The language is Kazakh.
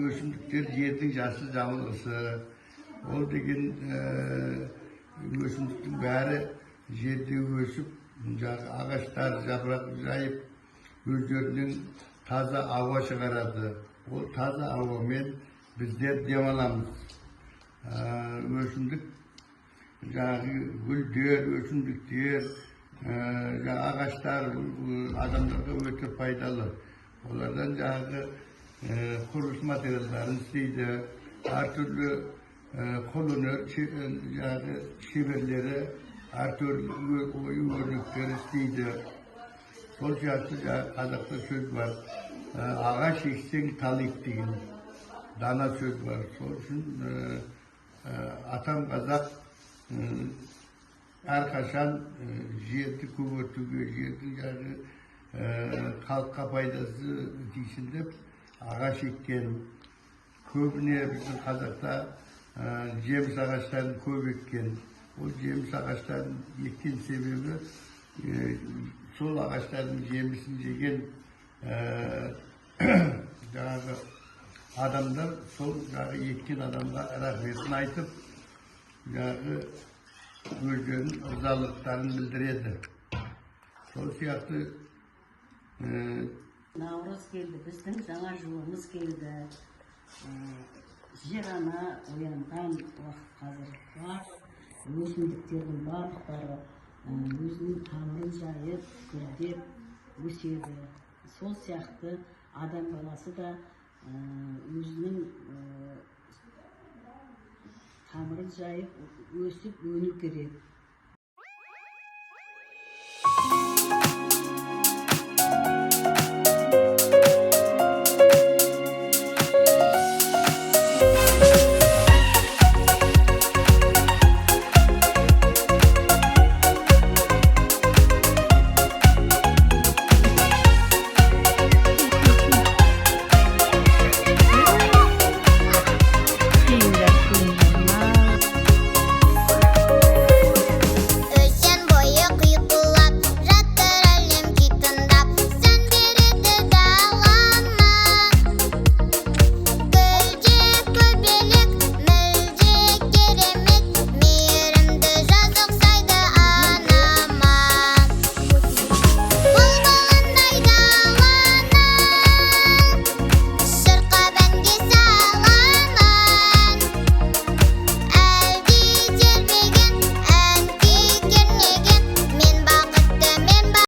өсімдіктер жердің жасыл жамылғысы. Ол деген өсімдіктің бәрі жерде өсіп, ағаштар жапырақ жайып, өздерінің таза ауа шығарады. Ол таза ауамен біздер демаламыз. Өсімдік, гүлдер, өсімдіктер, ағаштар адамдарға өте пайдалы. Олардан құрылыс материалдарын істейді, әртүрлі қолөнер шеберлері әртүрлі ою-өрнектер істейді. Сол сияқты қазақта сөз бар, ағаш ексең тал ек деген дана сөз бар. Сол үшін атам қазақ әрқашан жерді көгертуге, жердің халыққа пайдасы тисін деп ағаш еккен. Көбіне біздің қазақта жеміс ағаштарын көп еккен. Ол жеміс ағаштарын еккен себебі сол ағаштардың жемісін жеген адамдар сол еккен адамға рахметін айтып, өздерінің ырзалықтарын білдіреді. Сол сияқты Наурыз келді, біздің жаңа жылымыз келді. Жер ана оянған уақыт қазір бар. Өсімдіктердің барлықтары өзінің тамырын жайып, гүлдеп өседі. Сол сияқты адам баласы да өзінің тамырын жайып, өсіп, өну керек.